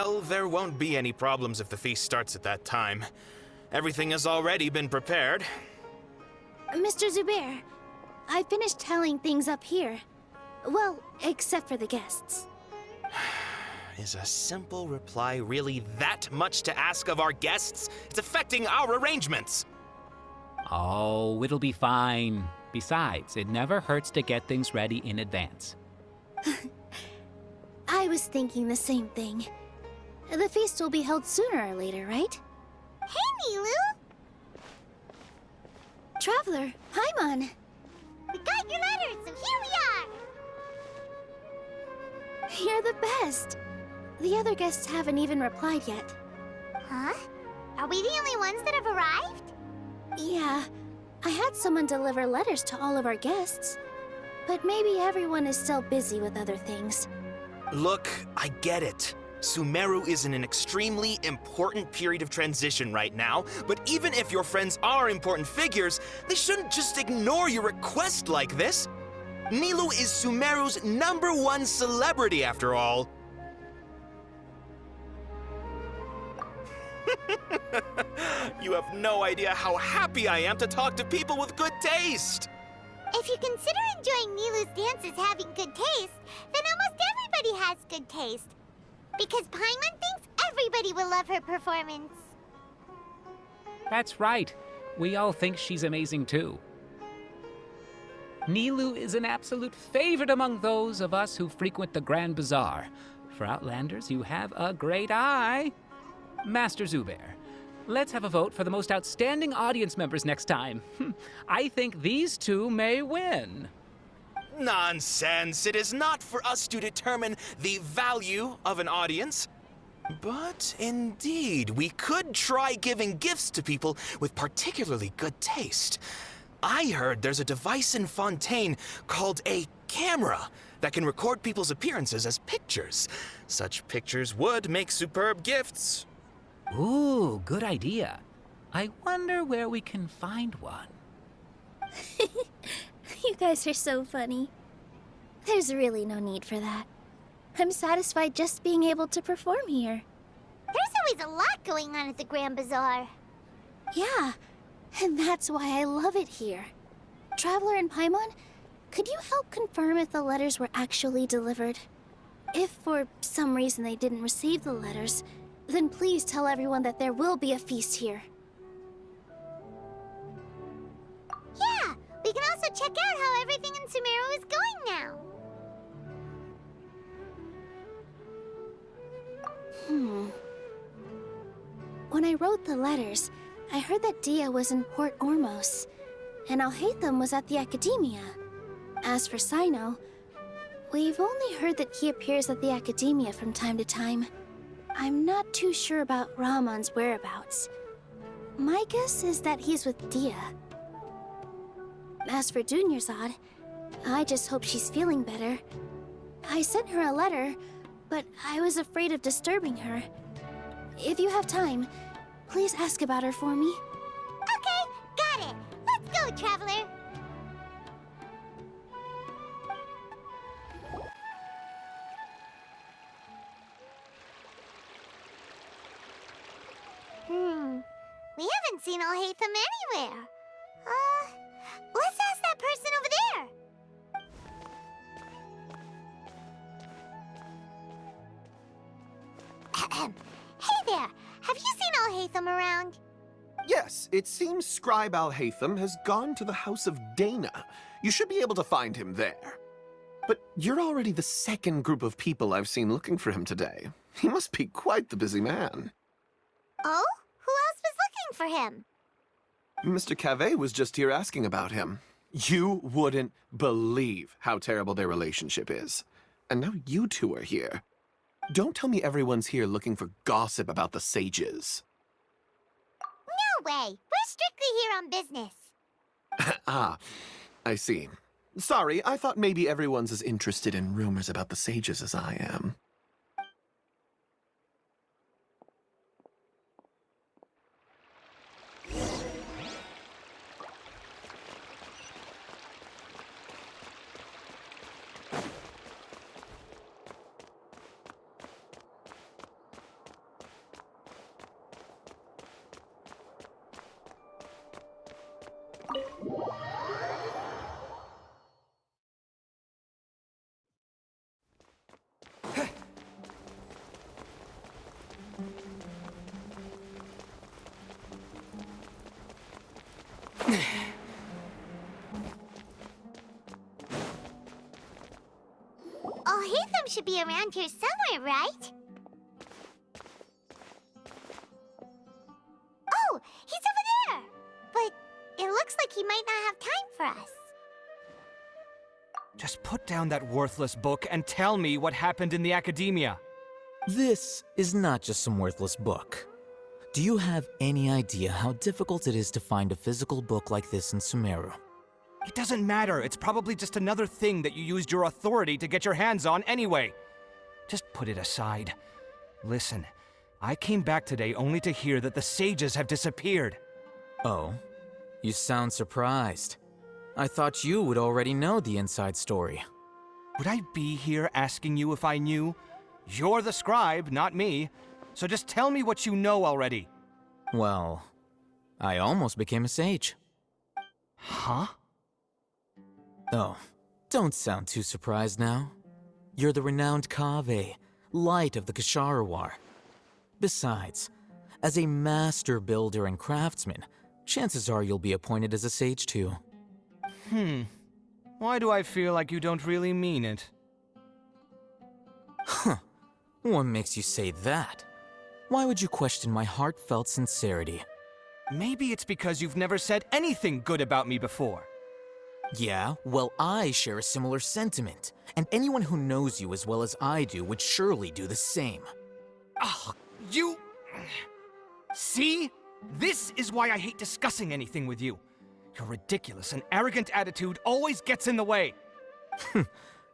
Well, there won't be any problems if the feast starts at that time. Everything has already been prepared. Mr. Zubair, I finished tallying things up here. Well, except for the guests. Is a simple reply really that much to ask of our guests? It's affecting our arrangements. Oh, it'll be fine. Besides, it never hurts to get things ready in advance. I was thinking the same thing. The feast will be held sooner or later, right? Hey, Nilu! Traveler, Paimon! We got your letters, so here we are! You're the best! The other guests haven't even replied yet. Huh? Are we the only ones that have arrived? Yeah, I had someone deliver letters to all of our guests. But maybe everyone is still busy with other things. Look, I get it. Sumeru is in an extremely important period of transition right now, but even if your friends are important figures, they shouldn't just ignore your request like this. Nilu is Sumeru's #1 celebrity, after all. You have no idea how happy I am to talk to people with good taste. If you consider enjoying Nilu's dances having good taste, then almost everybody has good taste. Because Paimon thinks everybody will love her performance. That's right. We all think she's amazing too. Nilu is an absolute favorite among those of us who frequent the Grand Bazaar. For Outlanders, you have a great eye. Master Zubair, let's have a vote for the most outstanding audience members next time. I think these two may win. Nonsense! It is not for us to determine the value of an audience. But indeed, we could try giving gifts to people with particularly good taste. I heard there's a device in Fontaine called a camera that can record people's appearances as pictures. Such pictures would make superb gifts. Ooh, good idea. I wonder where we can find one. You guys are so funny. There's really no need for that. I'm satisfied just being able to perform here. There's always a lot going on at the Grand Bazaar. Yeah, and that's why I love it here. Traveler and Paimon, could you help confirm if the letters were actually delivered? If for some reason they didn't receive the letters, then please tell everyone that there will be a feast here. Yeah, we can also check out how everything in Sumeru is going now. When I wrote the letters, I heard that Dia was in Port Ormos, and Alhaitham was at the Academia. As for Sino, we've only heard that he appears at the Academia from time to time. I'm not too sure about Rahman's whereabouts. My guess is that he's with Dia. As for Dunyarzad, I just hope she's feeling better. I sent her a letter, but I was afraid of disturbing her. If you have time, please ask about her for me. Okay, got it. Let's go, Traveler. We haven't seen Alhaitham anywhere. Let's ask that person over there. Hey there, have you seen Alhaitham around? Yes, it seems Scribe Alhaitham has gone to the House of Dana. You should be able to find him there. But you're already the second group of people I've seen looking for him today. He must be quite the busy man. Oh? Who else was looking for him? Mr. Cave was just here asking about him. You wouldn't believe how terrible their relationship is. And now you two are here. Don't tell me everyone's here looking for gossip about the sages. No way! We're strictly here on business. Ah, I see. Sorry, I thought maybe everyone's as interested in rumors about the sages as I am. Hatham should be around here somewhere, right? Oh, he's over there! But it looks like he might not have time for us. Just put down that worthless book and tell me what happened in the academia. This is not just some worthless book. Do you have any idea how difficult it is to find a physical book like this in Sumeru? It doesn't matter. It's probably just another thing that you used your authority to get your hands on anyway. Just put it aside. Listen, I came back today only to hear that the sages have disappeared. Oh, you sound surprised. I thought you would already know the inside story. Would I be here asking you if I knew? You're the scribe, not me. So just tell me what you know already. Well, I almost became a sage. Huh? Oh, don't sound too surprised now. You're the renowned Kaveh, light of the Ksharawar. Besides, as a master builder and craftsman, chances are you'll be appointed as a sage too. Why do I feel like you don't really mean it? Huh. What makes you say that? Why would you question my heartfelt sincerity? Maybe it's because you've never said anything good about me before. Yeah, well, I share a similar sentiment, and anyone who knows you as well as I do would surely do the same. Ugh, you... See? This is why I hate discussing anything with you. Your ridiculous and arrogant attitude always gets in the way.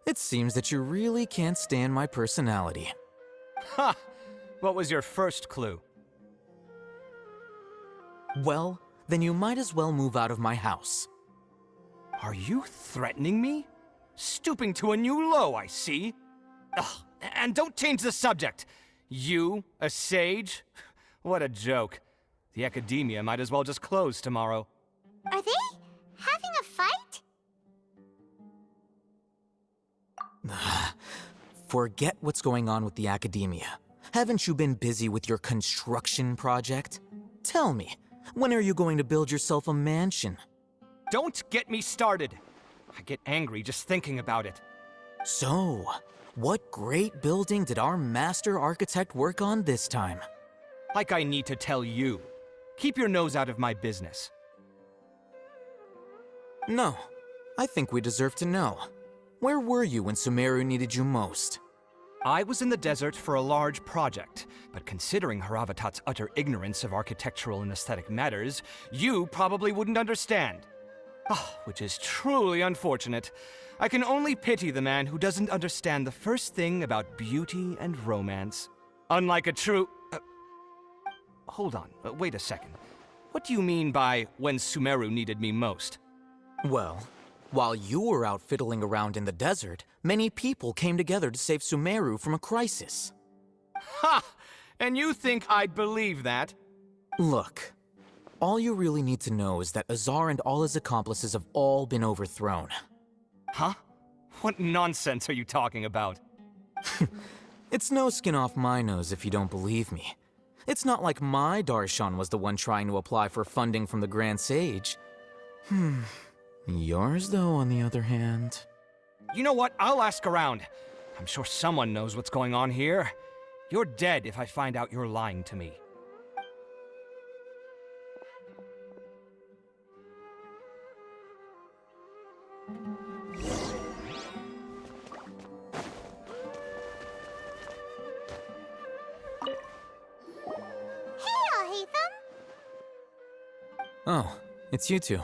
It seems that you really can't stand my personality. Ha! What was your first clue? Well, then you might as well move out of my house. Are you threatening me? Stooping to a new low, I see. Ugh, and don't change the subject. You, a sage? What a joke. The academia might as well just close tomorrow. Are they having a fight? Forget what's going on with the academia. Haven't you been busy with your construction project? Tell me, when are you going to build yourself a mansion? Don't get me started. I get angry just thinking about it. So, what great building did our master architect work on this time? Like I need to tell you. Keep your nose out of my business. No, I think we deserve to know. Where were you when Sumeru needed you most? I was in the desert for a large project, but considering Haravatat's utter ignorance of architectural and aesthetic matters, you probably wouldn't understand. Which is truly unfortunate. I can only pity the man who doesn't understand the first thing about beauty and romance. Unlike a true... hold on, wait a second. What do you mean by when Sumeru needed me most? Well, while you were out fiddling around in the desert, many people came together to save Sumeru from a crisis. Ha! And you think I'd believe that? Look, all you really need to know is that Azar and all his accomplices have all been overthrown. Huh? What nonsense are you talking about? It's no skin off my nose if you don't believe me. It's not like my Darshan was the one trying to apply for funding from the Grand Sage. Yours, though, on the other hand... You know what? I'll ask around. I'm sure someone knows what's going on here. You're dead if I find out you're lying to me. Hey, Hatham! Oh, it's you two.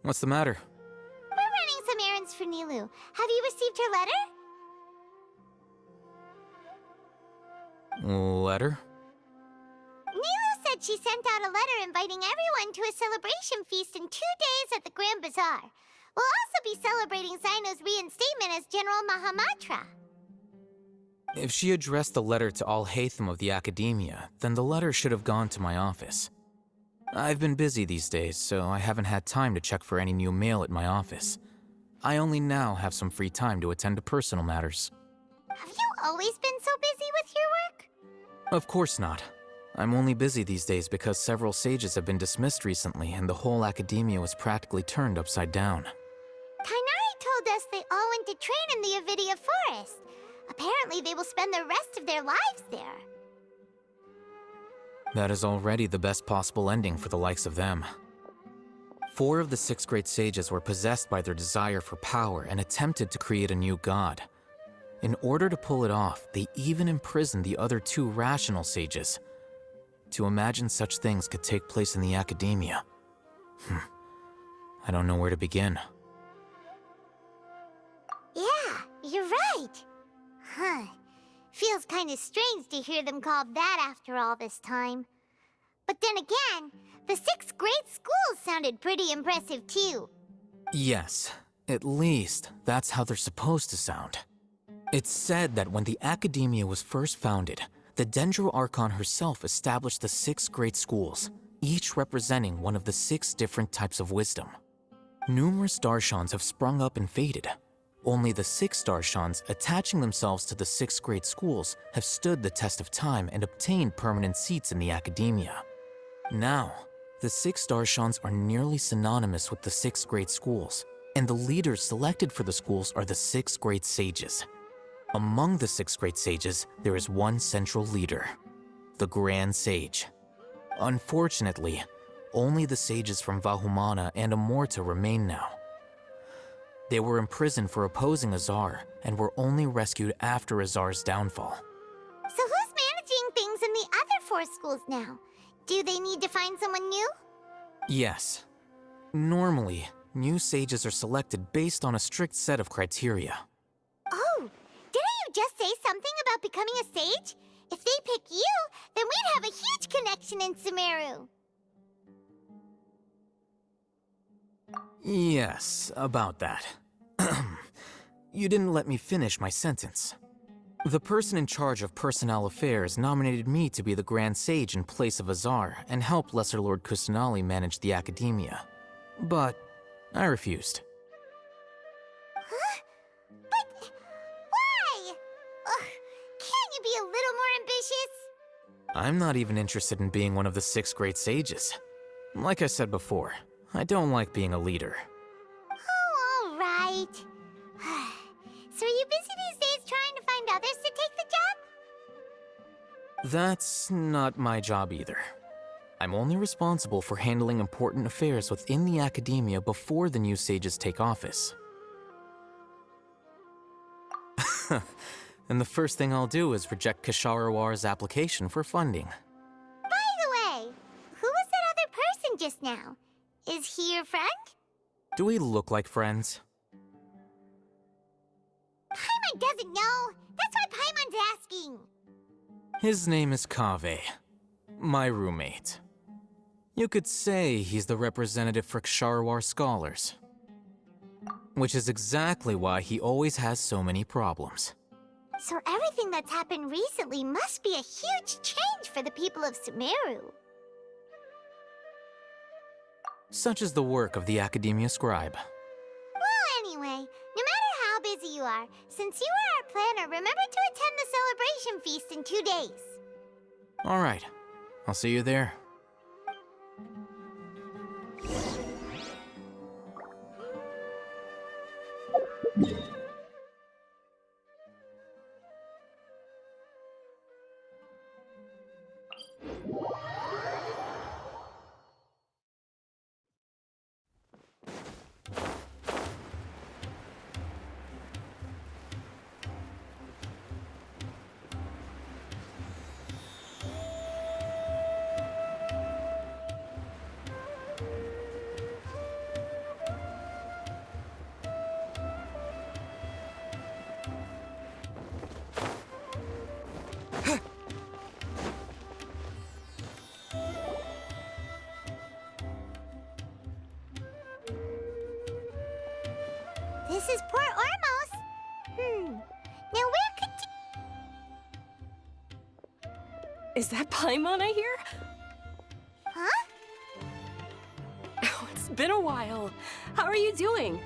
What's the matter? We're running some errands for Nilu. Have you received her letter? Letter? Nilu said she sent out a letter inviting everyone to a celebration feast in 2 days at the Grand Bazaar. We'll also be celebrating Zaino's reinstatement as General Mahamatra. If she addressed the letter to all Hatham of the Academia, then the letter should have gone to my office. I've been busy these days, so I haven't had time to check for any new mail at my office. I only now have some free time to attend to personal matters. Have you always been so busy with your work? Of course not. I'm only busy these days because several sages have been dismissed recently and the whole academia was practically turned upside down. Kainari told us they all went to train in the Avidia Forest. Apparently they will spend the rest of their lives there. That is already the best possible ending for the likes of them. 4 of the 6 great sages were possessed by their desire for power and attempted to create a new god. In order to pull it off, they even imprisoned the other 2 rational sages. To imagine such things could take place in the academia. I don't know where to begin. Yeah, you're right. Huh. Feels kind of strange to hear them called that after all this time. But then again, the 6 great schools sounded pretty impressive too. Yes, at least that's how they're supposed to sound. It's said that when the academia was first founded, the Dendro Archon herself established the 6 great schools, each representing one of the 6 different types of wisdom. Numerous Darshans have sprung up and faded. Only the 6 Darshans attaching themselves to the 6 great schools have stood the test of time and obtained permanent seats in the academia. Now, the 6 Darshans are nearly synonymous with the 6 great schools, and the leaders selected for the schools are the 6 great sages. Among the 6 great sages, there is one central leader, the Grand Sage. Unfortunately, only the sages from Vahumana and Amorta remain now. They were imprisoned for opposing Azar and were only rescued after Azar's downfall. So who's managing things in the other 4 schools now? Do they need to find someone new? Yes. Normally, new sages are selected based on a strict set of criteria. Oh, didn't you just say something about becoming a sage? If they pick you, then we'd have a huge connection in Sumeru. Yes, about that. You didn't let me finish my sentence. The person in charge of personnel affairs nominated me to be the Grand Sage in place of Azar and help Lesser Lord Kusanali manage the academia. But I refused. Huh? But why? Ugh, can't you be a little more ambitious? I'm not even interested in being one of the 6 great sages. Like I said before, I don't like being a leader. Oh, all right. So are you busy these days trying to find others to take the job? That's not my job either. I'm only responsible for handling important affairs within the academia before the new sages take office. And the first thing I'll do is reject Kasharawar's application for funding. By the way, who was that other person just now? Is he your friend? Do we look like friends? Paimon doesn't know. That's why Paimon's asking. His name is Kaveh, my roommate. You could say he's the representative for Ksharawar scholars. Which is exactly why he always has so many problems. So everything that's happened recently must be a huge change for the people of Sumeru. Such is the work of the Academia Scribe. Well, anyway, no matter how busy you are, since you are our planner, remember to attend the celebration feast in 2 days. All right, I'll see you there. This is Port Ormos. Now where could... Is that Paimon I hear? Huh? Oh, it's been a while. How are you doing?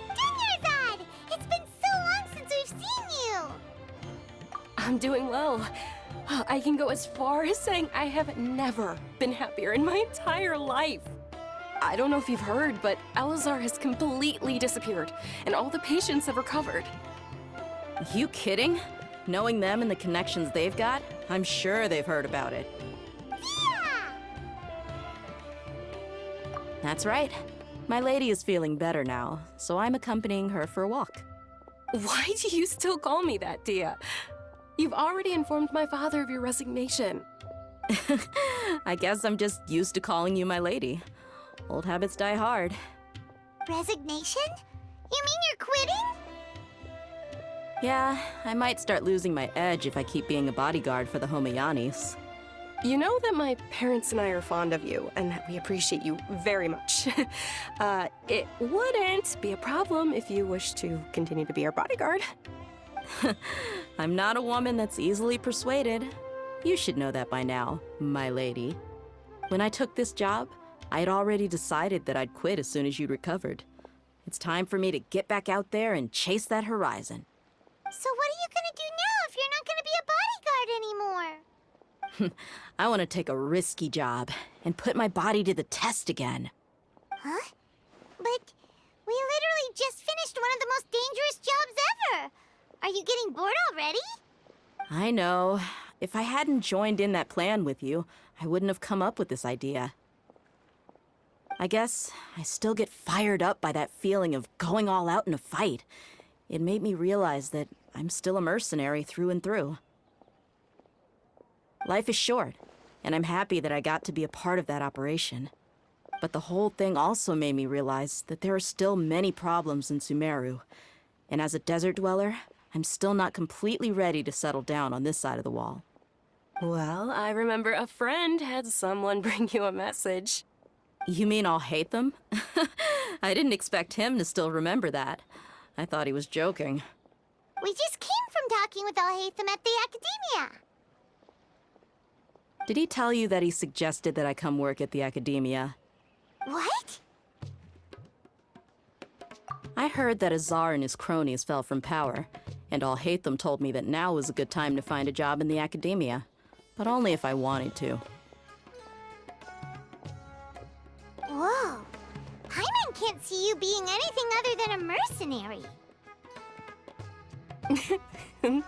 Dunyarzad! It's been so long since we've seen you! I'm doing well. I can go as far as saying I have never been happier in my entire life. I don't know if you've heard, but Elazar has completely disappeared, and all the patients have recovered. You kidding? Knowing them and the connections they've got, I'm sure they've heard about it. Yeah! That's right. My lady is feeling better now, so I'm accompanying her for a walk. Why do you still call me that, Dia? You've already informed my father of your resignation. I guess I'm just used to calling you my lady. Old habits die hard. Resignation? You mean you're quitting? Yeah, I might start losing my edge if I keep being a bodyguard for the Homayanis. You know that my parents and I are fond of you, and that we appreciate you very much. It wouldn't be a problem if you wish to continue to be our bodyguard. I'm not a woman that's easily persuaded. You should know that by now, my lady. When I took this job, I had already decided that I'd quit as soon as you'd recovered. It's time for me to get back out there and chase that horizon. So what are you gonna do now if you're not gonna be a bodyguard anymore? I want to take a risky job and put my body to the test again. Huh? But we literally just finished one of the most dangerous jobs ever. Are you getting bored already? I know. If I hadn't joined in that plan with you, I wouldn't have come up with this idea. I guess I still get fired up by that feeling of going all out in a fight. It made me realize that I'm still a mercenary through and through. Life is short, and I'm happy that I got to be a part of that operation. But the whole thing also made me realize that there are still many problems in Sumeru. And as a desert dweller, I'm still not completely ready to settle down on this side of the wall. Well, I remember a friend had someone bring you a message. You mean I'll hate them? I didn't expect him to still remember that. I thought he was joking. We just came from talking with Alhaitham at the Academia. Did he tell you that he suggested that I come work at the Academia? What? I heard that Azar and his cronies fell from power, and Alhaitham told me that now was a good time to find a job in the Academia, but only if I wanted to. Whoa. Hyman can't see you being anything other than a mercenary.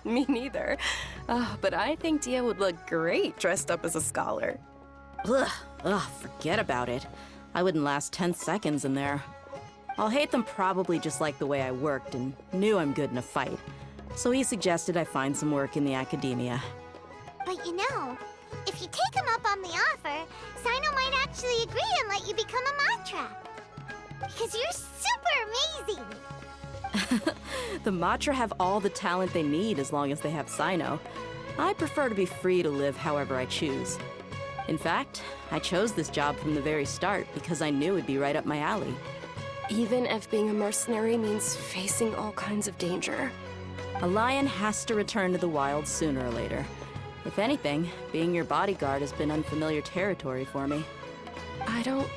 Me neither. But I think Dia would look great dressed up as a scholar. Ugh, forget about it. I wouldn't last 10 seconds in there. Alhaitham probably just liked the way I worked and knew I'm good in a fight. So he suggested I find some work in the Academia. But you know, if you take him up on the offer, Sino might actually agree and let you become a Matra. Because you're super amazing. The Matra have all the talent they need as long as they have Sino. I prefer to be free to live however I choose. In fact, I chose this job from the very start because I knew it'd be right up my alley. Even if being a mercenary means facing all kinds of danger. A lion has to return to the wild sooner or later. If anything, being your bodyguard has been unfamiliar territory for me. I don't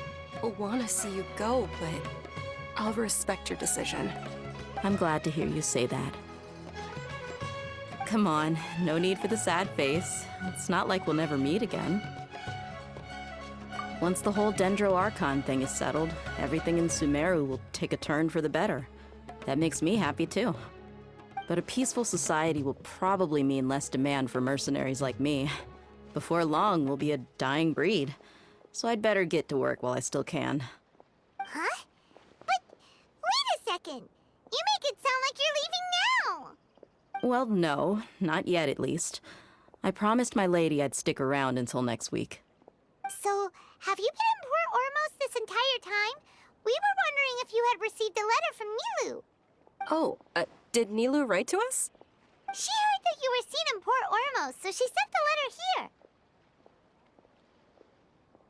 want to see you go, but I'll respect your decision. I'm glad to hear you say that. Come on, no need for the sad face. It's not like we'll never meet again. Once the whole Dendro Archon thing is settled, everything in Sumeru will take a turn for the better. That makes me happy too. But a peaceful society will probably mean less demand for mercenaries like me. Before long, we'll be a dying breed. So I'd better get to work while I still can. Huh? But wait a second. You make it sound like you're leaving now. Well, no, not yet at least. I promised my lady I'd stick around until next week. So, have you been in Port Ormos this entire time? We were wondering if you had received a letter from Nilu. Oh, did Nilu write to us? She heard that you were seen in Port Ormos, so she sent the letter here.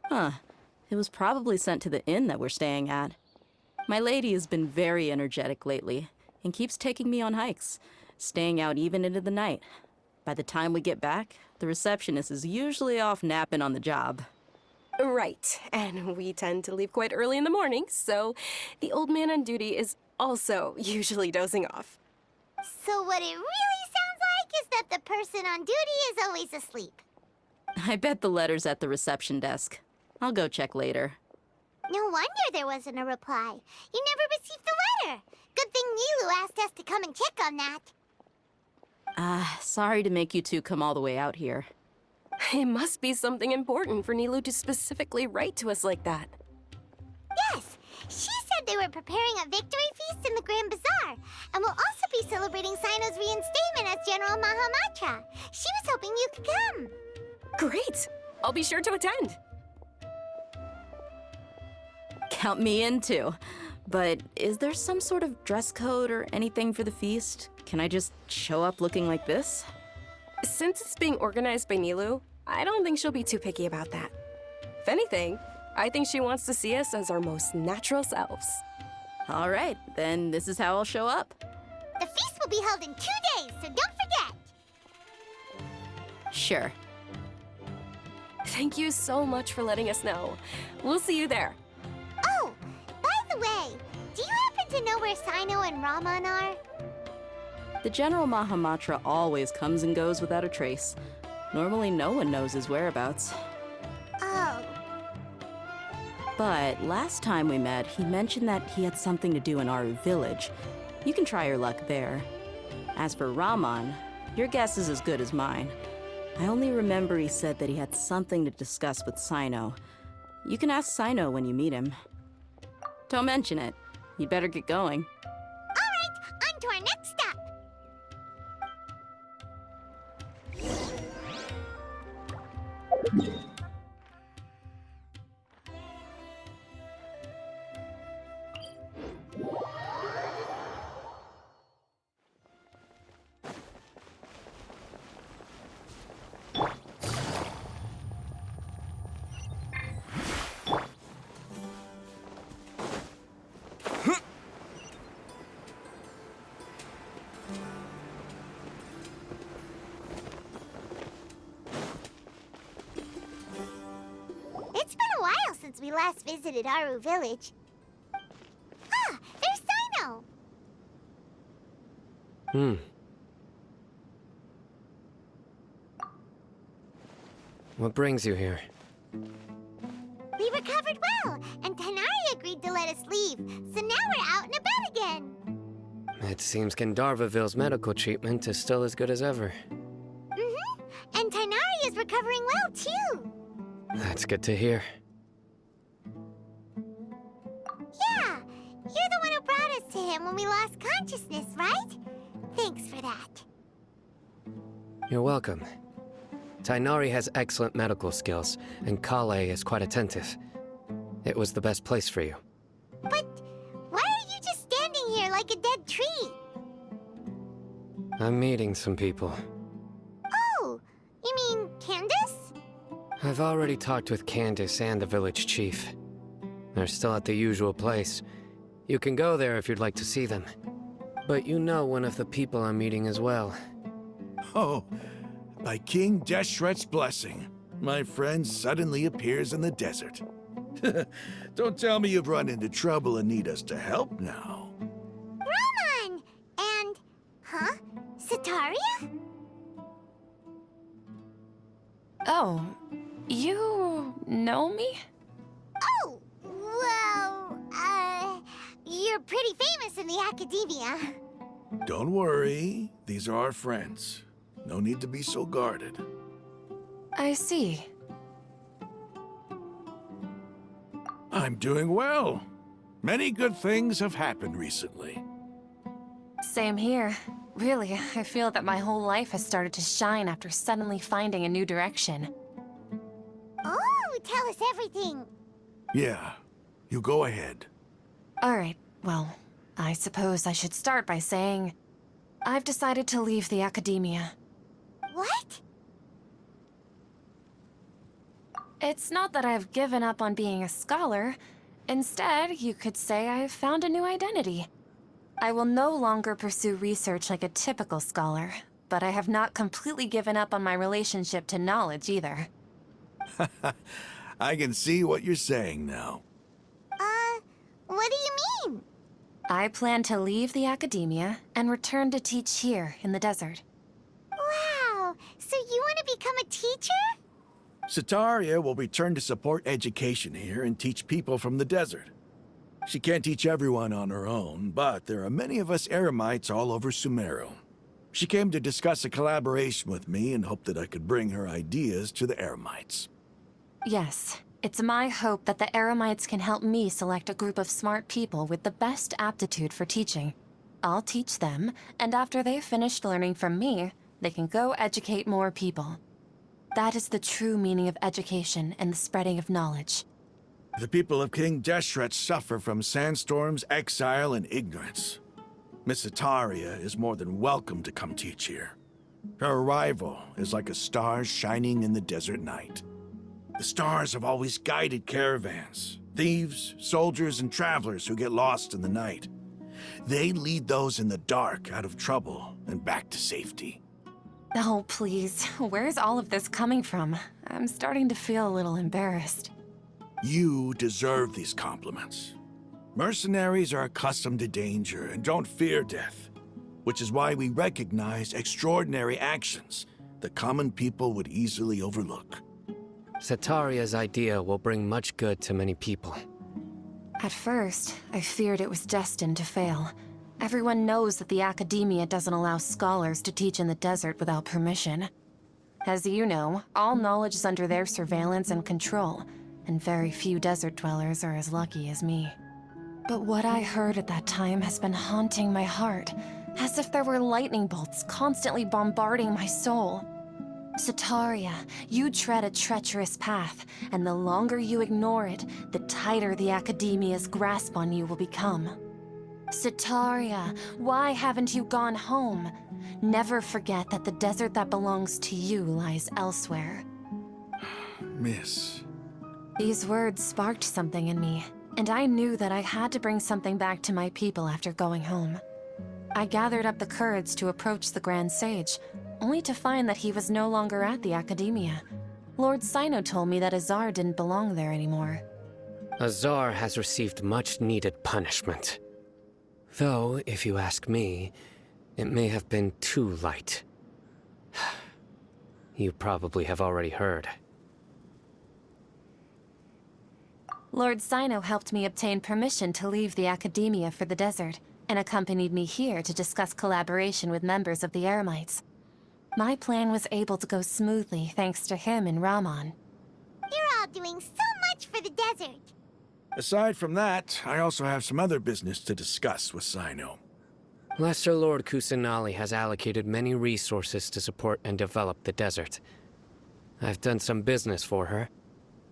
Huh. It was probably sent to the inn that we're staying at. My lady has been very energetic lately and keeps taking me on hikes, staying out even into the night. By the time we get back, the receptionist is usually off napping on the job. Right, and we tend to leave quite early in the morning, so the old man on duty is also usually dozing off. So what it really sounds like is is that the person on duty is always asleep. I bet the letter's at the reception desk. I'll go check later. No wonder there wasn't a reply. You never received the letter. Good thing Nilu asked us to come and check on that. Sorry to make you two come all the way out here. It must be something important for Nilu to specifically write to us like that. Yes, she said they were preparing a victory feast in the Grand Bazaar, and will also be celebrating Sino's reinstatement as General Mahamatra. She was hoping you could come. Great! I'll be sure to attend. Count me in too. But is there some sort of dress code or anything for the feast? Can I just show up looking like this? Since it's being organized by Nilu, I don't think she'll be too picky about that. If anything, I think she wants to see us as our most natural selves. All right, then this is how I'll show up. The feast will be held in 2 days, so don't forget. Sure. Thank you so much for letting us know. We'll see you there. Oh, by the way, do you happen to know where Sino and Raman are? The General Mahamatra always comes and goes without a trace. Normally no one knows his whereabouts. Oh. But last time we met, he mentioned that he had something to do in Aru village. You can try your luck there. As for Raman, your guess is as good as mine. I only remember he said that he had something to discuss with Sino. You can ask Sino when you meet him. Don't mention it. You'd better get going. All right, on to our next stop. It's been a while since we last visited Aru village. Ah, there's Sino. What brings you here? We recovered well, and Tanari agreed to let us leave, so now we're out and about again. It seems Gandharvaville's medical treatment is still as good as ever. Mm-hmm. And Tanari is recovering well, too. That's good to hear. Yeah, you're the one who brought us to him when we lost consciousness, right? Thanks for that. You're welcome. Tainari has excellent medical skills, and Kale is quite attentive. It was the best place for you. But why are you just standing here like a dead tree? I'm meeting some people. Oh, you mean Candace? I've already talked with Candace and the village chief. They're still at the usual place. You can go there if you'd like to see them. But you know one of the people I'm meeting as well. Oh, by King Deshret's blessing, my friend suddenly appears in the desert. Don't tell me you've run into trouble and need us to help now. Raman! And... huh? Sataria? Oh, you know me? Oh, well, you're pretty famous in the academia. Don't worry, these are our friends. No need to be so guarded. I see. I'm doing well. Many good things have happened recently. Same here. Really, I feel that my whole life has started to shine after suddenly finding a new direction. Oh, tell us everything. Yeah, you go ahead. Alright, well, I suppose I should start by saying I've decided to leave the academia. What? It's not that I've given up on being a scholar. Instead, you could say I've found a new identity. I will no longer pursue research like a typical scholar, but I have not completely given up on my relationship to knowledge either. I can see what you're saying now. What do you mean? I plan to leave the academia and return to teach here in the desert. become a teacher? Sataria will return to support education here and teach people from the desert. She can't teach everyone on her own, but there are many of us Eremites all over Sumeru. She came to discuss a collaboration with me and hoped that I could bring her ideas to the Eremites. Yes, it's my hope that the Eremites can help me select a group of smart people with the best aptitude for teaching. I'll teach them, and after they've finished learning from me, they can go educate more people. That is the true meaning of education and the spreading of knowledge. The people of King Deshret suffer from sandstorms, exile, and ignorance. Miss Sataria is more than welcome to come teach here. Her arrival is like a star shining in the desert night. The stars have always guided caravans, thieves, soldiers, and travelers who get lost in the night. They lead those in the dark out of trouble and back to safety. Oh, please. Where's all of this coming from? I'm starting to feel a little embarrassed. You deserve these compliments. Mercenaries are accustomed to danger and don't fear death, which is why we recognize extraordinary actions that common people would easily overlook. Sataria's idea will bring much good to many people. At first, I feared it was destined to fail. Everyone knows that the Academia doesn't allow scholars to teach in the desert without permission. As you know, all knowledge is under their surveillance and control, and very few desert dwellers are as lucky as me. But what I heard at that time has been haunting my heart, as if there were lightning bolts constantly bombarding my soul. Sataria, you tread a treacherous path, and the longer you ignore it, the tighter the Academia's grasp on you will become. Sataria, why haven't you gone home? Never forget that the desert that belongs to you lies elsewhere. Miss. These words sparked something in me, and I knew that I had to bring something back to my people after going home. I gathered up the courage to approach the Grand Sage, only to find that he was no longer at the Academia. Lord Sino told me that Azar didn't belong there anymore. Azar has received much-needed punishment. Though, if you ask me, it may have been too light. You probably have already heard. Lord Sino helped me obtain permission to leave the Academia for the desert, and accompanied me here to discuss collaboration with members of the Eremites. My plan was able to go smoothly thanks to him and Rahman. You're all doing so much for the desert. Aside from that, I also have some other business to discuss with Sino. Lesser Lord Kusanali has allocated many resources to support and develop the desert. I've done some business for her,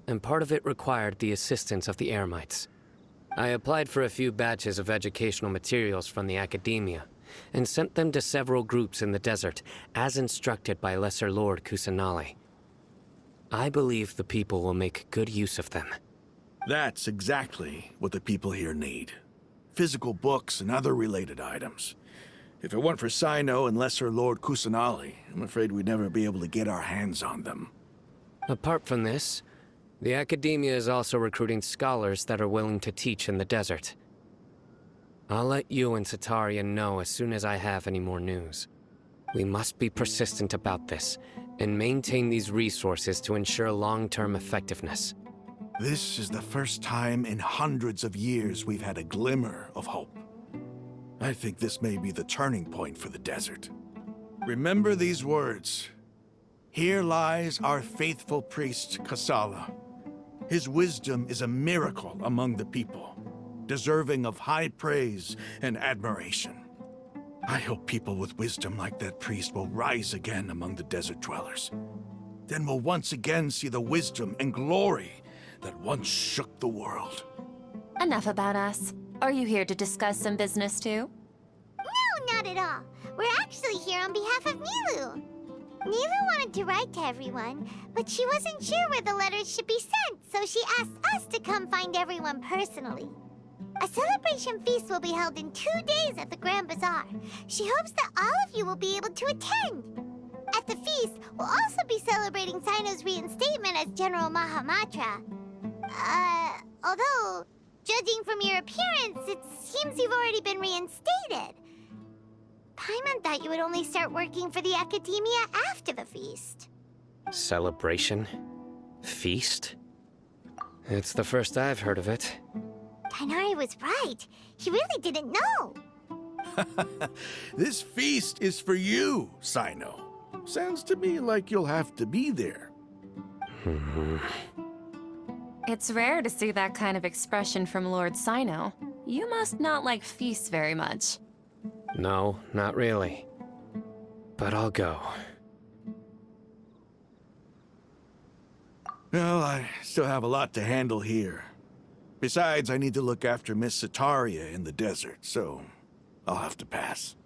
and part of it required the assistance of the Eremites. I applied for a few batches of educational materials from the Academia, and sent them to several groups in the desert, as instructed by Lesser Lord Kusanali. I believe the people will make good use of them. That's exactly what the people here need. Physical books and other related items. If it weren't for Sino and Lesser Lord Kusanali, I'm afraid we'd never be able to get our hands on them. Apart from this, the Academia is also recruiting scholars that are willing to teach in the desert. I'll let you and Sataria know as soon as I have any more news. We must be persistent about this, and maintain these resources to ensure long-term effectiveness. This is the first time in hundreds of years we've had a glimmer of hope. I think this may be the turning point for the desert. Remember these words. Here lies our faithful priest, Kasala. His wisdom is a miracle among the people, deserving of high praise and admiration. I hope people with wisdom like that priest will rise again among the desert dwellers. Then we'll once again see the wisdom and glory that once shook the world. Enough about us. Are you here to discuss some business too? No, not at all. We're actually here on behalf of Milu. Nilu wanted to write to everyone, but she wasn't sure where the letters should be sent, so she asked us to come find everyone personally. A celebration feast will be held in 2 days at the Grand Bazaar. She hopes that all of you will be able to attend. At the feast, we'll also be celebrating Sino's reinstatement as General Mahamatra. Although, judging from your appearance, it seems you've already been reinstated. Paimon thought you would only start working for the Academia after the feast. Celebration? Feast? It's the first I've heard of it. Tighnari was right. He really didn't know. This feast is for you, Sino. Sounds to me like you'll have to be there. It's rare to see that kind of expression from Lord Sino. You must not like feasts very much. No, not really. But I'll go. Well, I still have a lot to handle here. Besides, I need to look after Miss Sataria in the desert, so I'll have to pass.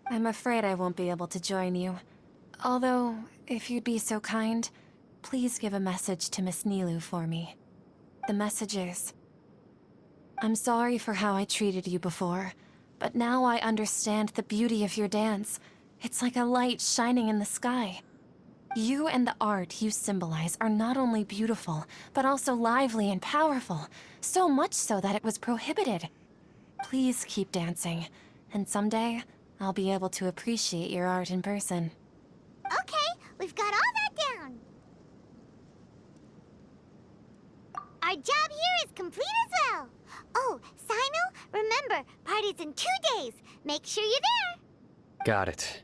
I'm afraid I won't be able to join you. Although, if you'd be so kind, please give a message to Miss Nilu for me. The message is, I'm sorry for how I treated you before, but now I understand the beauty of your dance. It's like a light shining in the sky. You and the art you symbolize are not only beautiful, but also lively and powerful, so much so that it was prohibited. Please keep dancing, and someday, I'll be able to appreciate your art in person. Okay, we've got all that down. Our job here is complete as well. Oh, Sino, remember, party's in 2 days. Make sure you're there. Got it.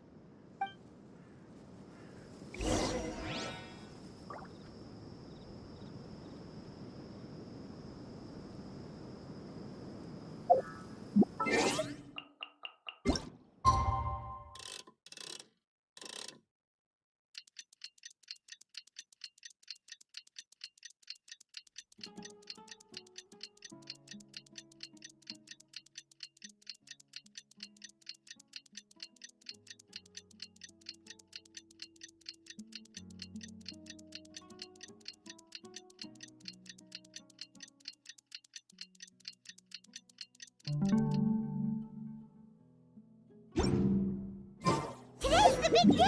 Today's the big day.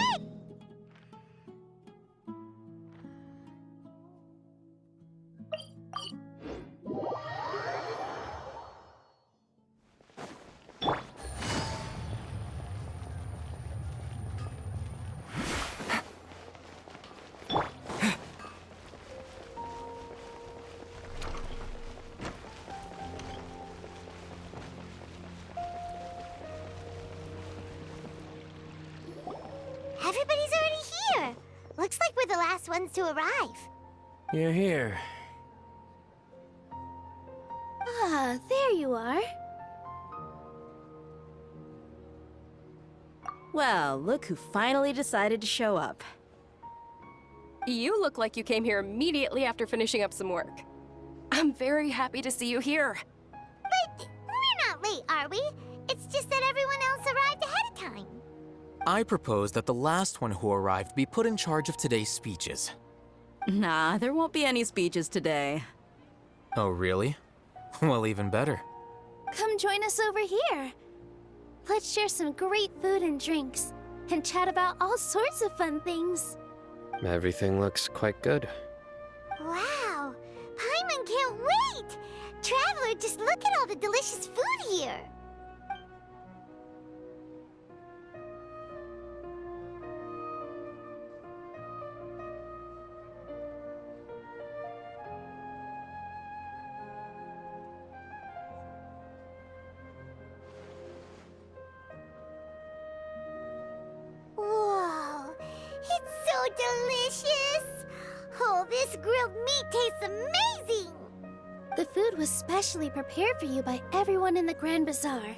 Everybody's already here. Looks like we're the last ones to arrive. You're here. Ah, there you are. Well, look who finally decided to show up. You look like you came here immediately after finishing up some work. I'm very happy to see you here. But we're not late, are we? It's just that everyone else arrived ahead of time. I propose that the last one who arrived be put in charge of today's speeches. Nah, there won't be any speeches today. Oh, really? Well, even better. Come join us over here. Let's share some great food and drinks, and chat about all sorts of fun things. Everything looks quite good. Wow, Paimon can't wait! Traveler, just look at all the delicious food here. Whoa, it's so delicious! Oh, this grilled meat tastes amazing! The food was specially prepared for you by everyone in the Grand Bazaar.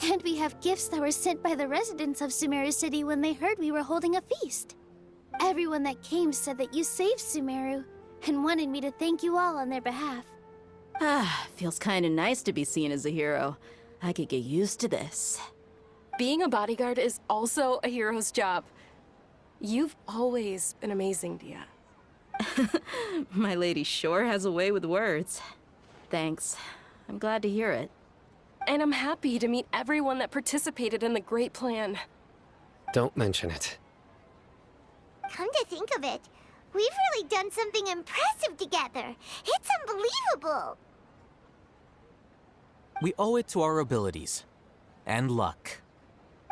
And we have gifts that were sent by the residents of Sumeru City when they heard we were holding a feast. Everyone that came said that you saved Sumeru and wanted me to thank you all on their behalf. Ah, feels kinda nice to be seen as a hero. I could get used to this. Being a bodyguard is also a hero's job. You've always been amazing, Dia. My lady sure has a way with words. Thanks. I'm glad to hear it. And I'm happy to meet everyone that participated in the great plan. Don't mention it. Come to think of it, we've really done something impressive together. It's unbelievable. We owe it to our abilities. And luck.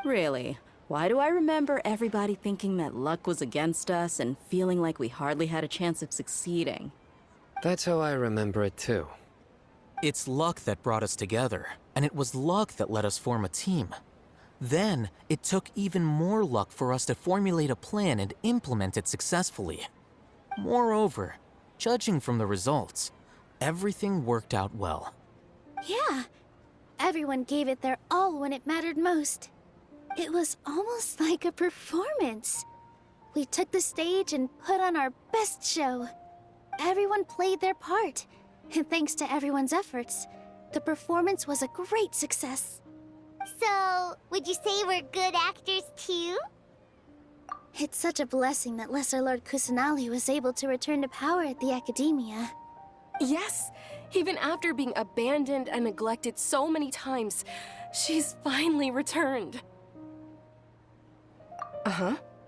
Really? Why do I remember everybody thinking that luck was against us and feeling like we hardly had a chance of succeeding? That's how I remember it too. It's luck that brought us together, and it was luck that let us form a team. Then, it took even more luck for us to formulate a plan and implement it successfully. Moreover, judging from the results, everything worked out well. Yeah, everyone gave it their all when it mattered most. It was almost like a performance. We took the stage and put on our best show. Everyone played their part, and thanks to everyone's efforts, the performance was a great success. So, would you say we're good actors too? It's such a blessing that Lesser Lord Kusanali was able to return to power at the Academia. Yes, even after being abandoned and neglected so many times, she's finally returned.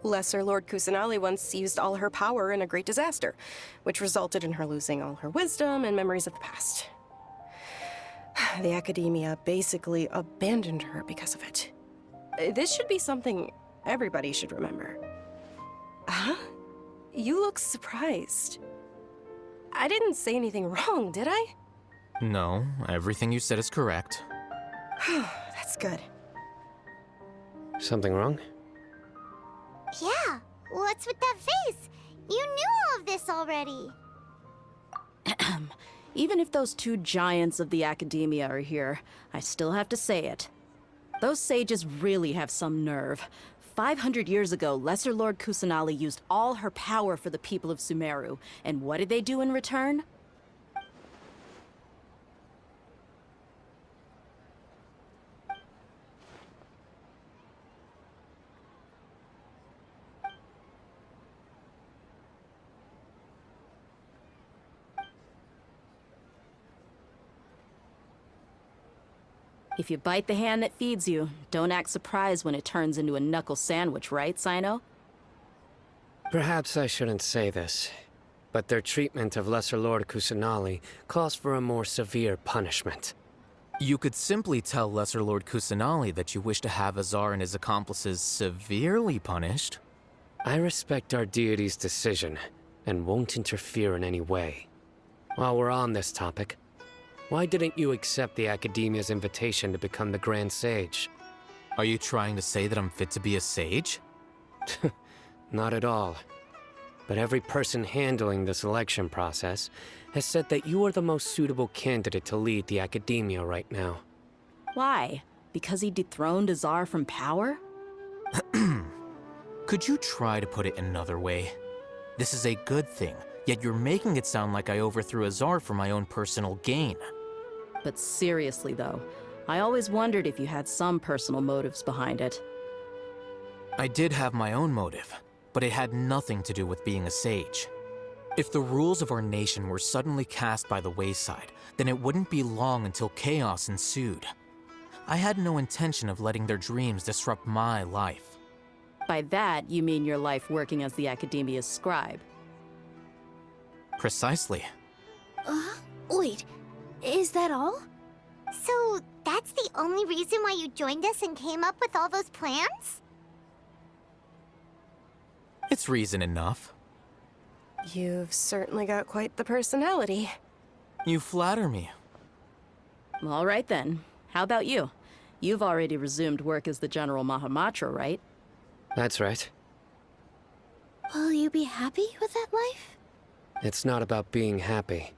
Lesser Lord Kusanali once used all her power in a great disaster, which resulted in her losing all her wisdom and memories of the past. The Academia basically abandoned her because of it. This should be something everybody should remember. Huh? You look surprised. I didn't say anything wrong, did I? No, everything you said is correct. That's good. Something wrong? Yeah, what's with that face? You knew all of this already. Even if those two giants of the Academia are here, I still have to say it. Those sages really have some nerve. 500 years ago, Lesser Lord Kusanali used all her power for the people of Sumeru, and what did they do in return? If you bite the hand that feeds you, don't act surprised when it turns into a knuckle sandwich, right, Sino? Perhaps I shouldn't say this, but their treatment of Lesser Lord Kusanali calls for a more severe punishment. You could simply tell Lesser Lord Kusanali that you wish to have Azar and his accomplices severely punished. I respect our deity's decision, and won't interfere in any way. While we're on this topic, why didn't you accept the Academia's invitation to become the Grand Sage? Are you trying to say that I'm fit to be a sage? Not at all. But every person handling the selection process has said that you are the most suitable candidate to lead the Academia right now. Why? Because he dethroned Azar from power? Could you try to put it another way? This is a good thing, yet you're making it sound like I overthrew Azar for my own personal gain. But seriously, though, I always wondered if you had some personal motives behind it. I did have my own motive, but it had nothing to do with being a sage. If the rules of our nation were suddenly cast by the wayside, then it wouldn't be long until chaos ensued. I had no intention of letting their dreams disrupt my life. By that, you mean your life working as the Academia's scribe. Precisely. Wait, is that all? So, that's the only reason why you joined us and came up with all those plans? It's reason enough. You've certainly got quite the personality. You flatter me. All right then. How about you? You've already resumed work as the General Mahamatra, right? That's right. Will you be happy with that life? It's not about being happy.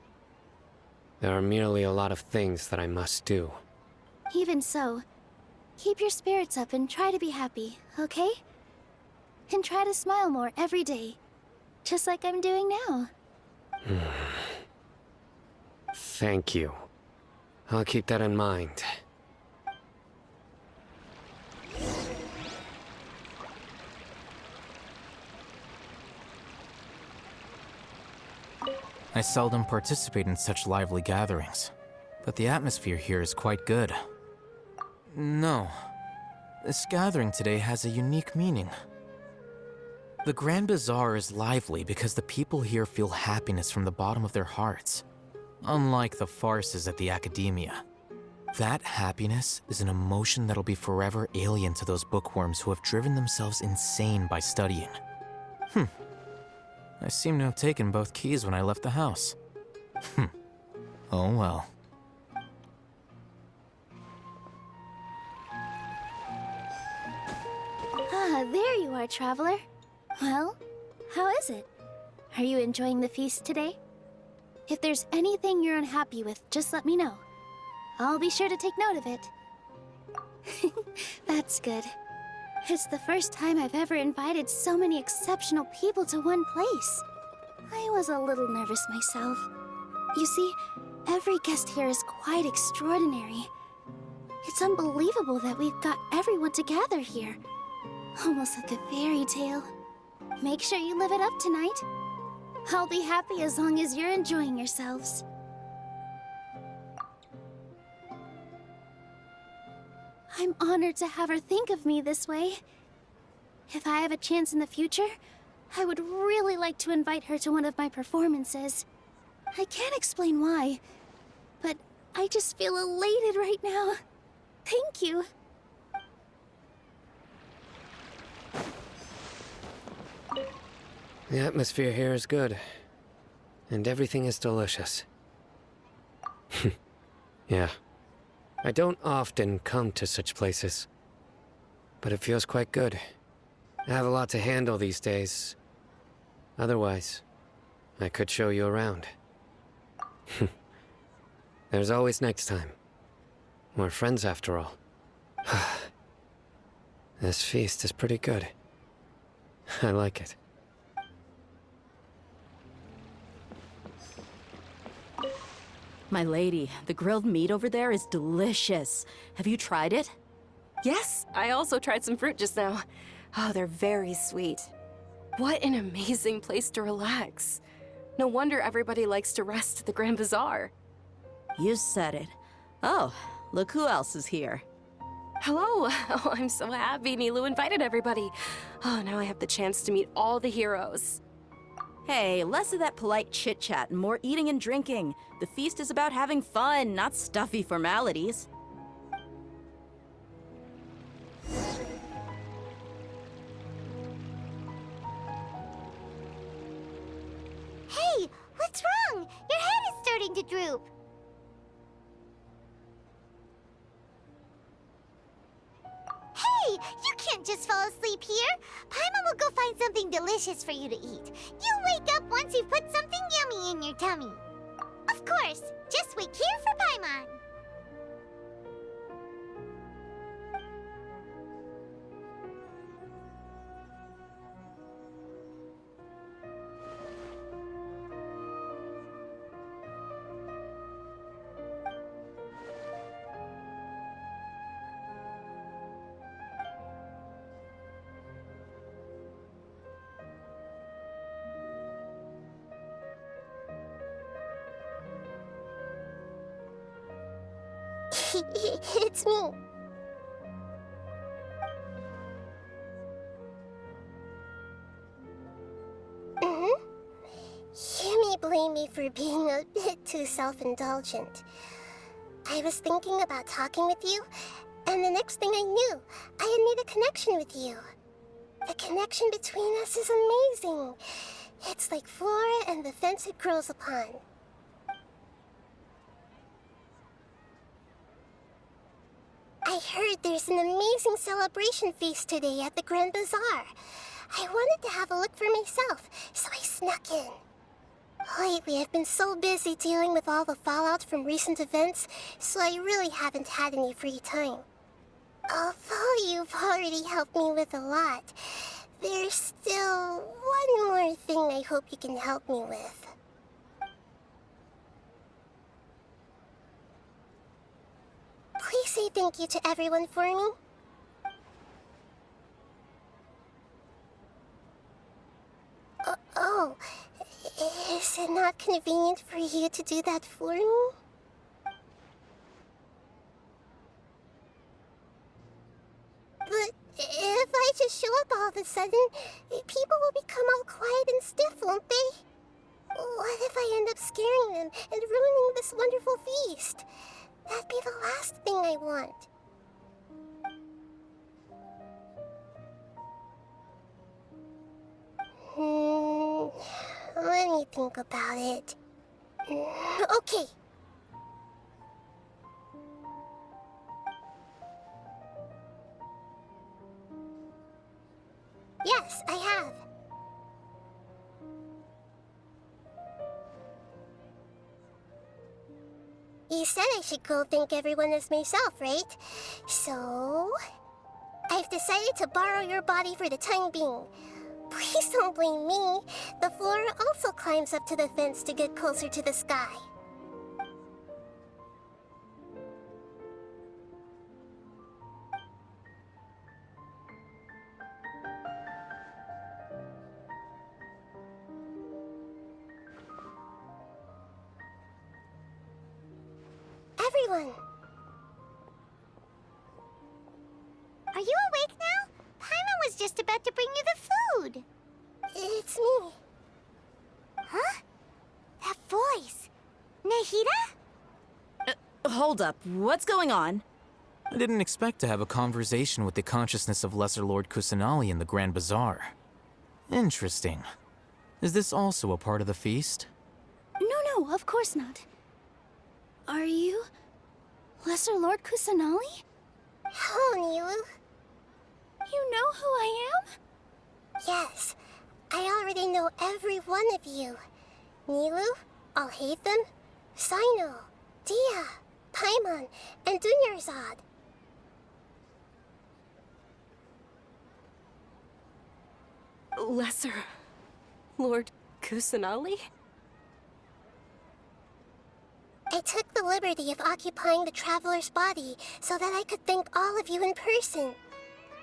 There are merely a lot of things that I must do. Even so, keep your spirits up and try to be happy, okay? And try to smile more every day, just like I'm doing now. Thank you. I'll keep that in mind. I seldom participate in such lively gatherings, but the atmosphere here is quite good. No, this gathering today has a unique meaning. The Grand Bazaar is lively because the people here feel happiness from the bottom of their hearts, unlike the farces at the Academia. That happiness is an emotion that'll be forever alien to those bookworms who have driven themselves insane by studying. I seem to have taken both keys when I left the house. Oh well. Ah, there you are, traveler. Well, how is it? Are you enjoying the feast today? If there's anything you're unhappy with, just let me know. I'll be sure to take note of it. That's good. It's the first time I've ever invited so many exceptional people to one place. I was a little nervous myself. You see, every guest here is quite extraordinary. It's unbelievable that we've got everyone together here. Almost like a fairy tale. Make sure you live it up tonight. I'll be happy as long as you're enjoying yourselves. I'm honored to have her think of me this way. If I have a chance in the future, I would really like to invite her to one of my performances. I can't explain why, but I just feel elated right now. Thank you. The atmosphere here is good, and everything is delicious. Yeah. I don't often come to such places, but it feels quite good. I have a lot to handle these days. Otherwise, I could show you around. There's always next time. We're friends after all. This feast is pretty good. I like it. My lady, the grilled meat over there is delicious. Have you tried it? Yes, I also tried some fruit just now. Oh, they're very sweet. What an amazing place to relax. No wonder everybody likes to rest at the Grand Bazaar. You said it. Oh, look who else is here. Hello! Oh, I'm so happy Nilu invited everybody. Oh, now I have the chance to meet all the heroes. Hey, less of that polite chit-chat and more eating and drinking. The feast is about having fun, not stuffy formalities. Hey, what's wrong? Your head is starting to droop. Hey, you can't just fall asleep here. Paimon will go find something delicious for you to eat. You'll wake up once you've put something yummy in your tummy. Of course, just wait here for Paimon. It's me. You may blame me for being a bit too self-indulgent. I was thinking about talking with you, and the next thing I knew, I had made a connection with you. The connection between us is amazing. It's like flora and the fence it grows upon. I heard there's an amazing celebration feast today at the Grand Bazaar. I wanted to have a look for myself, so I snuck in. Lately, I've been so busy dealing with all the fallout from recent events, so I really haven't had any free time. Although you've already helped me with a lot, there's still one more thing I hope you can help me with. Please say thank you to everyone for me. Oh, is it not convenient for you to do that for me? But if I just show up all of a sudden, people will become all quiet and stiff, won't they? What if I end up scaring them and ruining this wonderful feast? That'd be the last thing I want. Let me think about it. Okay. Yes, I have. You said I should go thank everyone as myself, right? So... I've decided to borrow your body for the time being. Please don't blame me. The flora also climbs up to the fence to get closer to the sky. Everyone! Are you awake now? Paimon was just about to bring you the food. It's me. Huh? That voice. Nahida? Hold up. What's going on? I didn't expect to have a conversation with the consciousness of Lesser Lord Kusanali in the Grand Bazaar. Interesting. Is this also a part of the feast? No, of course not. Are you... Lesser Lord Kusanali? Hello, Nilu. You know who I am? Yes, I already know every one of you. Nilu, Alhaitham, Sino, Dia, Paimon, and Dunyarzad. Lesser Lord Kusanali? I took the liberty of occupying the traveler's body so that I could thank all of you in person.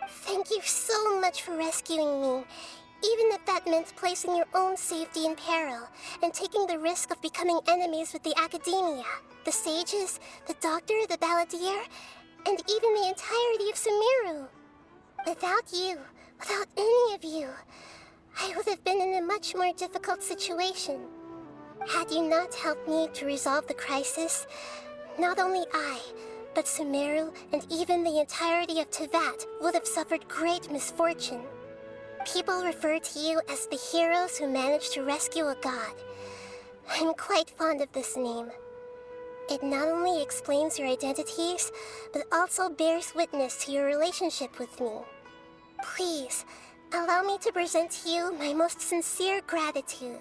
Thank you so much for rescuing me, even if that meant placing your own safety in peril and taking the risk of becoming enemies with the Academia, the sages, the doctor, the balladeer, and even the entirety of Sumeru. Without you, without any of you, I would have been in a much more difficult situation. Had you not helped me to resolve the crisis, not only I, but Sumeru and even the entirety of Tevat would have suffered great misfortune. People refer to you as the heroes who managed to rescue a god. I'm quite fond of this name. It not only explains your identities, but also bears witness to your relationship with me. Please, allow me to present to you my most sincere gratitude.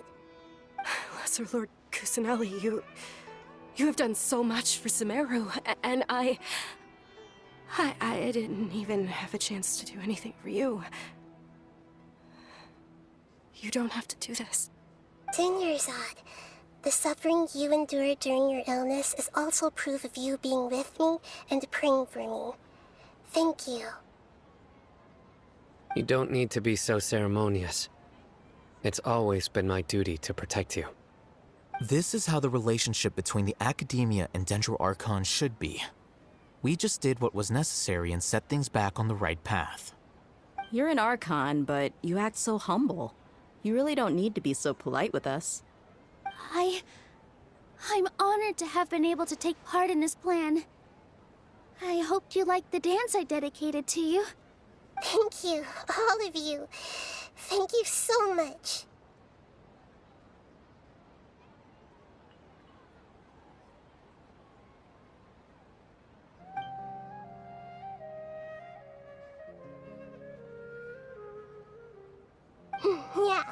Lesser Lord Kusanali, you have done so much for Sumeru, and I didn't even have a chance to do anything for you. You don't have to do this. Dunyarzad, the suffering you endured during your illness is also proof of you being with me and praying for me. Thank you. You don't need to be so ceremonious. It's always been my duty to protect you. This is how the relationship between the Academia and Dendro Archon should be. We just did what was necessary and set things back on the right path. You're an Archon, but you act so humble. You really don't need to be so polite with us. I'm honored to have been able to take part in this plan. I hoped you liked the dance I dedicated to you. Thank you, all of you. Thank you so much. Yeah.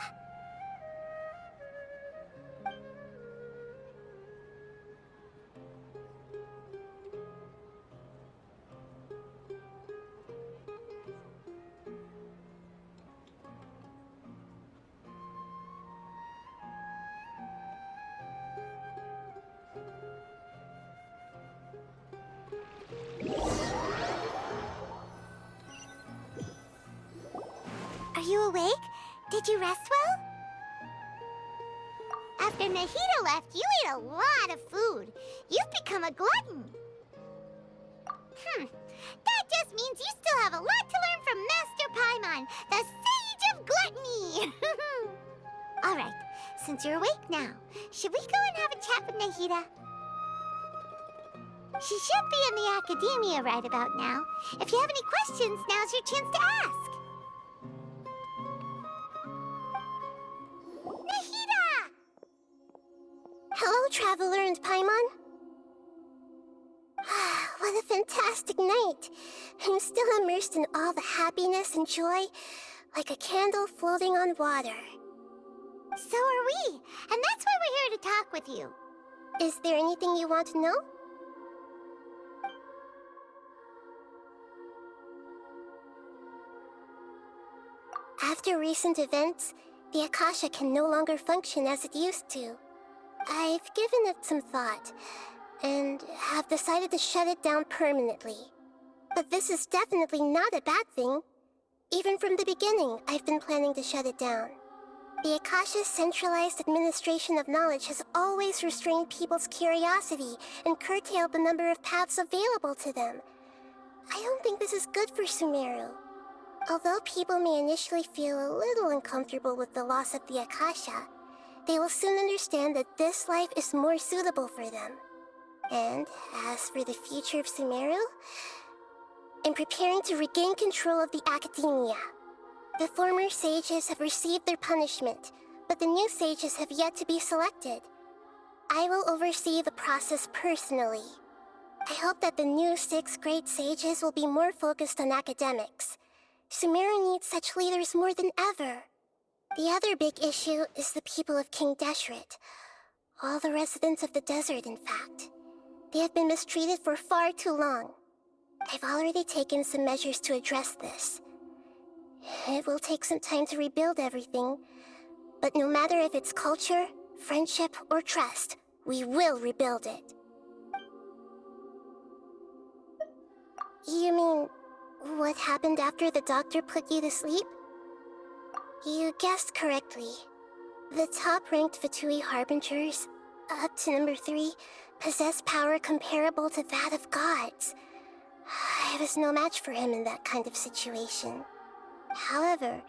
Are you awake? Did you rest well? After Nahida left, you ate a lot of food. You've become a glutton. That just means you still have a lot to learn from Master Paimon, the Sage of Gluttony. All right, since you're awake now, should we go and have a chat with Nahida? She should be in the academia right about now. If you have any questions, now's your chance to ask. Nahida! Hello, Traveler and Paimon. What a fantastic night. I'm still immersed in all the happiness and joy, like a candle floating on water. So are we, and that's why we're here to talk with you. Is there anything you want to know? After recent events, the Akasha can no longer function as it used to. I've given it some thought, and have decided to shut it down permanently. But this is definitely not a bad thing. Even from the beginning, I've been planning to shut it down. The Akasha's centralized administration of knowledge has always restrained people's curiosity and curtailed the number of paths available to them. I don't think this is good for Sumeru. Although people may initially feel a little uncomfortable with the loss of the Akasha, they will soon understand that this life is more suitable for them. And as for the future of Sumeru, I'm preparing to regain control of the academia. The former sages have received their punishment, but the new sages have yet to be selected. I will oversee the process personally. I hope that the new 6 great sages will be more focused on academics. Sumeru needs such leaders more than ever. The other big issue is the people of King Deshret. All the residents of the desert, in fact. They have been mistreated for far too long. I've already taken some measures to address this. It will take some time to rebuild everything, but no matter if it's culture, friendship, or trust, we will rebuild it. You mean, what happened after the doctor put you to sleep? You guessed correctly. The top-ranked Fatui Harbingers, up to number 3, possess power comparable to that of gods. I was no match for him in that kind of situation. However,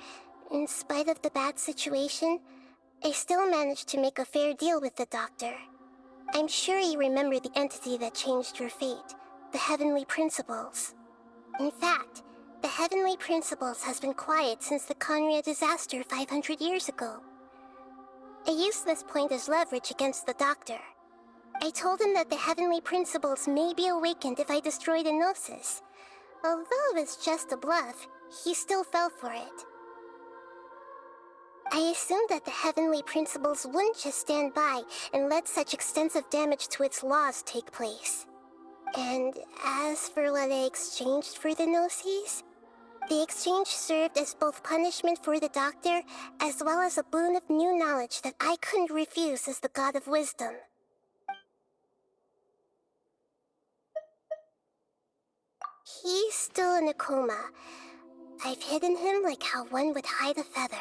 in spite of the bad situation, I still managed to make a fair deal with the doctor. I'm sure you remember the entity that changed your fate, the Heavenly Principles. In fact, the Heavenly Principles has been quiet since the Conria disaster 500 years ago. I used this point as leverage against the doctor. I told him that the Heavenly Principles may be awakened if I destroy the Gnosis. Although it's just a bluff, he still fell for it. I assumed that the Heavenly Principles wouldn't just stand by and let such extensive damage to its laws take place. And as for what I exchanged for the Gnosis, the exchange served as both punishment for the doctor, as well as a boon of new knowledge that I couldn't refuse as the God of Wisdom. He's still in a coma. I've hidden him like how one would hide a feather.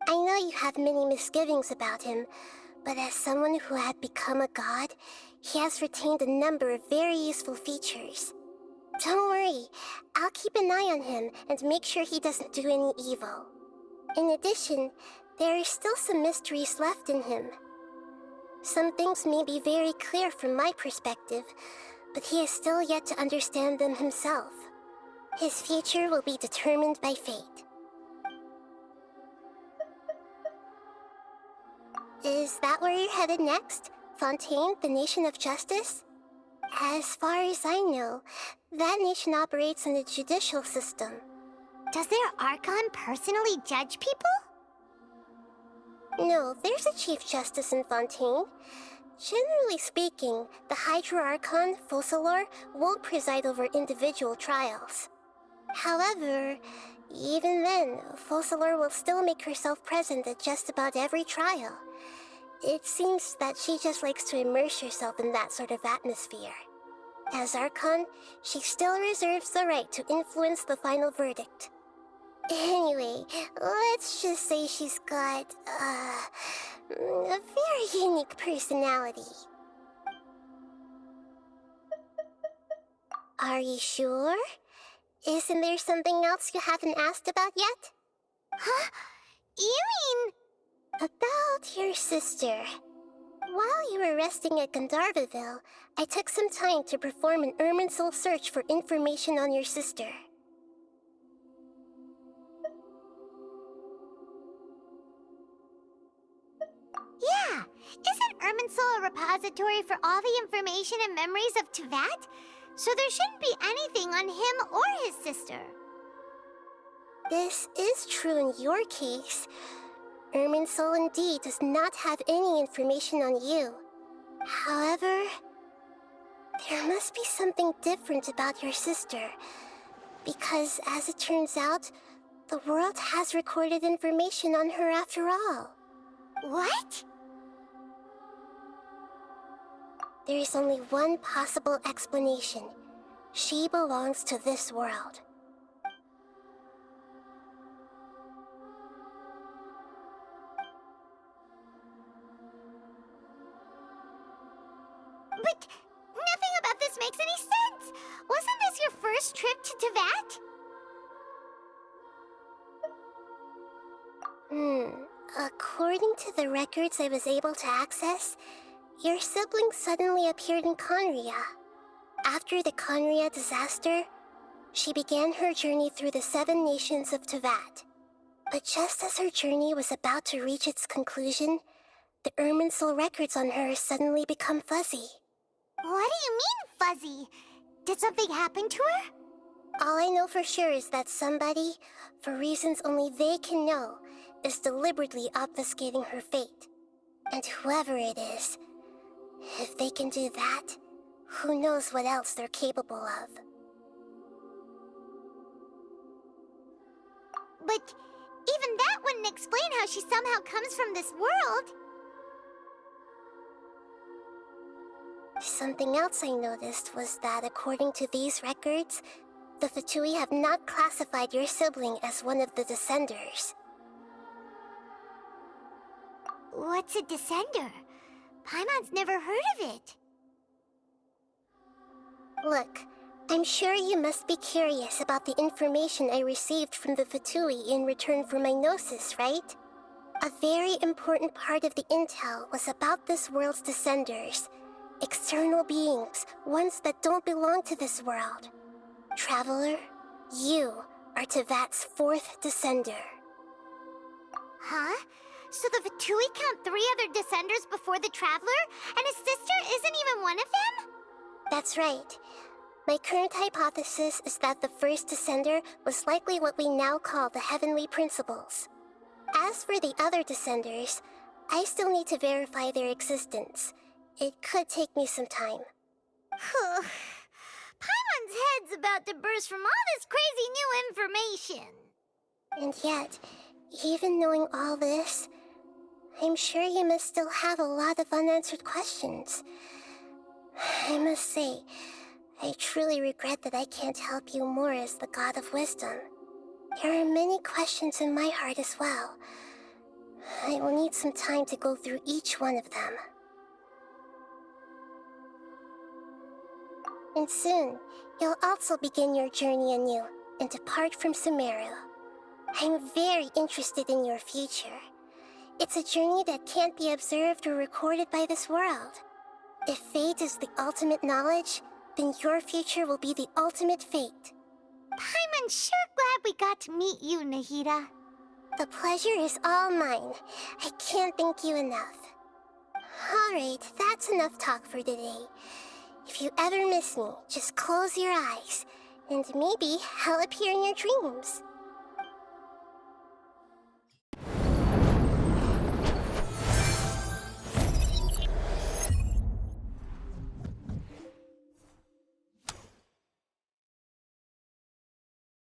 I know you have many misgivings about him, but as someone who had become a god, he has retained a number of very useful features. Don't worry, I'll keep an eye on him and make sure he doesn't do any evil. In addition, there are still some mysteries left in him. Some things may be very clear from my perspective, but he is still yet to understand them himself. His future will be determined by fate. Is that where you're headed next? Fontaine, the Nation of Justice? As far as I know, that nation operates in a judicial system. Does their Archon personally judge people? No, there's a Chief Justice in Fontaine. Generally speaking, the Hydra Archon, Focalor, won't preside over individual trials. However, even then, Focalor will still make herself present at just about every trial. It seems that she just likes to immerse herself in that sort of atmosphere. As Archon, she still reserves the right to influence the final verdict. Anyway, let's just say she's got, a very unique personality. Are you sure? Isn't there something else you haven't asked about yet? Huh? You mean... About your sister. While you were resting at Gandharvaville, I took some time to perform an Irminsul search for information on your sister. Yeah, isn't Irminsul a repository for all the information and memories of Teyvat? So there shouldn't be anything on him or his sister. This is true in your case. Irminsul indeed does not have any information on you. However, there must be something different about your sister. Because, as it turns out, the world has recorded information on her after all. What? There is only one possible explanation. She belongs to this world. But nothing about this makes any sense! Wasn't this your first trip to Teyvat? According to the records I was able to access, your sibling suddenly appeared in Conria. After the Conria disaster, she began her journey through the 7 nations of Teyvat. But just as her journey was about to reach its conclusion, the Irminsul records on her suddenly become fuzzy. What do you mean, fuzzy? Did something happen to her? All I know for sure is that somebody, for reasons only they can know, is deliberately obfuscating her fate. And whoever it is, if they can do that, who knows what else they're capable of. But even that wouldn't explain how she somehow comes from this world. Something else I noticed was that according to these records, the Fatui have not classified your sibling as one of the Descenders. What's a Descender? Paimon's never heard of it. Look, I'm sure you must be curious about the information I received from the Fatui in return for my gnosis, right? A very important part of the intel was about this world's Descenders. External beings, ones that don't belong to this world. Traveler, you are Teyvat's 4th Descender. Huh? So the Fatui count 3 other Descenders before the Traveler, and his sister isn't even one of them? That's right. My current hypothesis is that the first Descender was likely what we now call the Heavenly Principles. As for the other Descenders, I still need to verify their existence. It could take me some time. Paimon's head's about to burst from all this crazy new information. And yet, even knowing all this, I'm sure you must still have a lot of unanswered questions. I must say, I truly regret that I can't help you more as the God of Wisdom. There are many questions in my heart as well. I will need some time to go through each one of them. And soon, you'll also begin your journey anew and depart from Sumeru. I'm very interested in your future. It's a journey that can't be observed or recorded by this world. If fate is the ultimate knowledge, then your future will be the ultimate fate. Paimon's sure glad we got to meet you, Nahida. The pleasure is all mine. I can't thank you enough. Alright, that's enough talk for today. If you ever miss me, just close your eyes, and maybe I'll appear in your dreams.